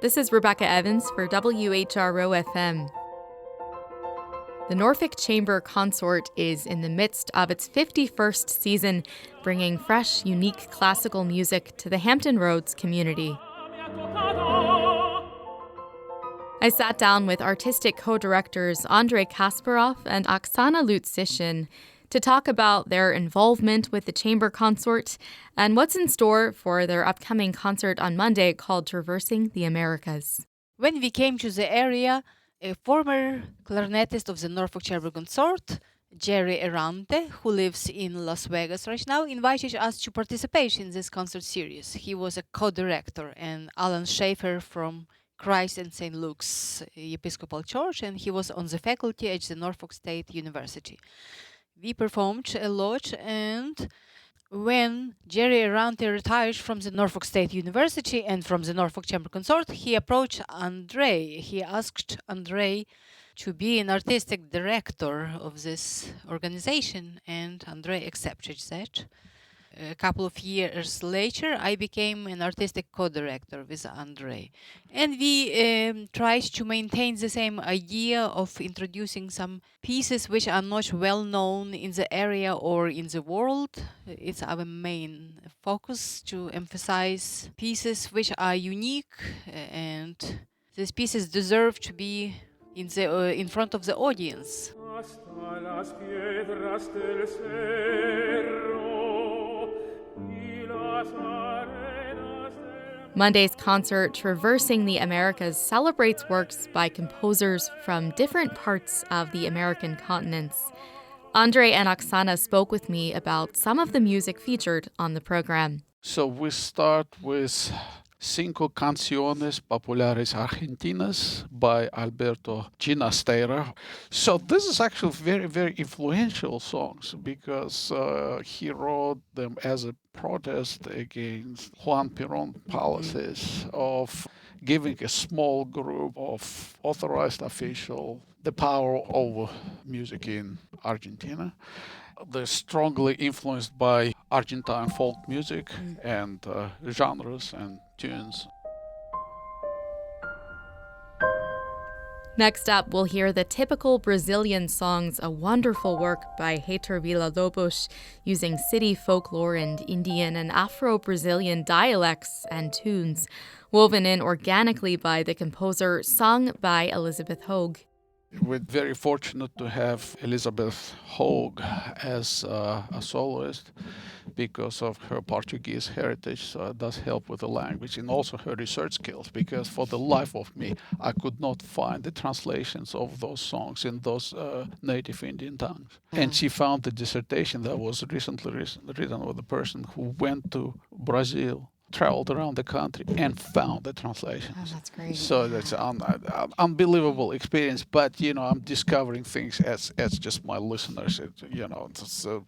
This is Rebecca Evans for WHRO-FM. The Norfolk Chamber Consort is in the midst of its 51st season, bringing fresh, unique classical music to the Hampton Roads community. I sat down with artistic co-directors Andrey Kasparov and Oksana Lutsyshyn to talk about their involvement with the Chamber Consort and what's in store for their upcoming concert on Monday called Traversing the Americas. When we came to the area, a former clarinetist of the Norfolk Chamber Consort, Jerry Erante, who lives in Las Vegas right now, invited us to participate in this concert series. He was a co-director, and Alan Schaefer from Christ and St. Luke's Episcopal Church, and he was on the faculty at the Norfolk State University. We performed a lot, and when Jerry Erante retired from the Norfolk State University and from the Norfolk Chamber Consort, he approached Andrey. He asked Andrey to be an artistic director of this organization, and Andrey accepted that. A couple of years later, I became an artistic co-director with Andrey. And we tried to maintain the same idea of introducing some pieces which are not well known in the area or in the world. It's our main focus to emphasize pieces which are unique, and these pieces deserve to be in front of the audience. Monday's concert, Traversing the Americas, celebrates works by composers from different parts of the American continents. Andrey and Oksana spoke with me about some of the music featured on the program. So we start with Cinco Canciones Populares Argentinas by Alberto Ginastera. So this is actually very, very influential songs because he wrote them as a protest against Juan Perón policies of giving a small group of authorized officials the power over music in Argentina. They're strongly influenced by Argentine folk music and genres and tunes. Next up, we'll hear the typical Brazilian songs, a wonderful work by Heitor Villa-Lobos, using city folklore and Indian and Afro-Brazilian dialects and tunes, woven in organically by the composer, sung by Elizabeth Hogue. We're very fortunate to have Elizabeth Hogue as a soloist because of her Portuguese heritage, so it does help with the language and also her research skills, because for the life of me, I could not find the translations of those songs in those native Indian tongues. And she found the dissertation that was recently written with a person who went to Brazil, traveled around the country and found the translations. Oh, that's great. So that's an unbelievable experience. But I'm discovering things as just my listeners.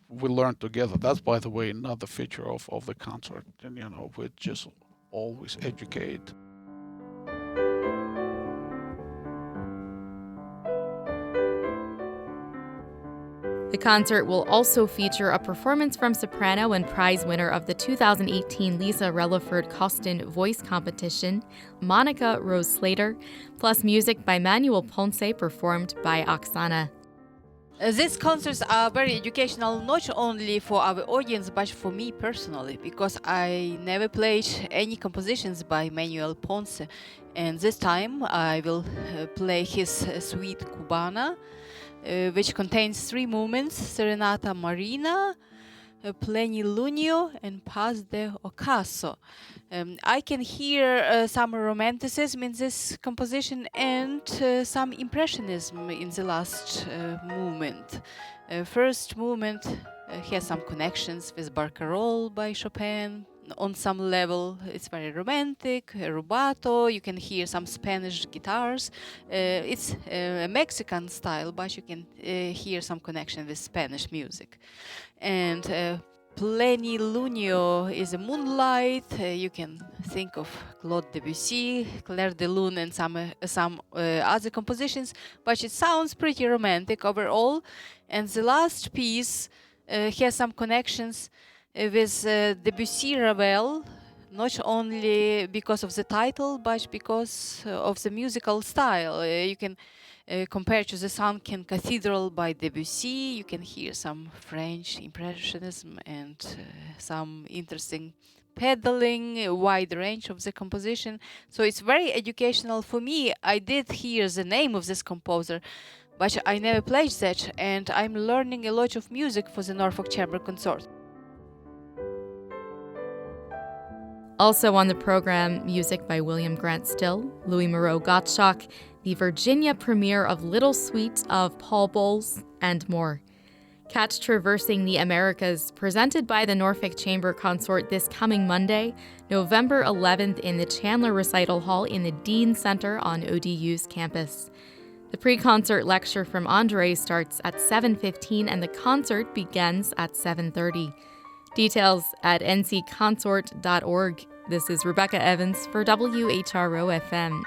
We learn together. That's, by the way, another feature of the concert. And we just always educate. The concert will also feature a performance from soprano and prize winner of the 2018 Lisa Relaford Costin Voice Competition, Monica Rose Slater, plus music by Manuel Ponce performed by Oksana. These concerts are very educational, not only for our audience, but for me personally, because I never played any compositions by Manuel Ponce. And this time I will play his Suite Cubana, which contains 3 movements: Serenata Marina, Plenilunio, and Paz de Ocaso. I can hear some romanticism in this composition and some impressionism in the last movement. First movement has some connections with Barcarolle by Chopin. On some level, it's very romantic, rubato. You can hear some Spanish guitars. It's a Mexican style, but you can hear some connection with Spanish music. And Plenilunio is a moonlight. You can think of Claude Debussy, Clair de Lune, and some other compositions, but it sounds pretty romantic overall. And the last piece has some connections with Debussy Ravel, not only because of the title, but because of the musical style. You can compare to the Sunken Cathedral by Debussy. You can hear some French Impressionism and some interesting pedaling, a wide range of the composition. So it's very educational for me. I did hear the name of this composer, but I never played that, and I'm learning a lot of music for the Norfolk Chamber Consort. Also on the program, music by William Grant Still, Louis Moreau Gottschalk, the Virginia premiere of Little Suite of Paul Bowles, and more. Catch Traversing the Americas, presented by the Norfolk Chamber Consort this coming Monday, November 11th in the Chandler Recital Hall in the Dean Center on ODU's campus. The pre-concert lecture from Andrey starts at 7:15 and the concert begins at 7:30. Details at nconsort.org. This is Rebecca Evans for WHRO FM.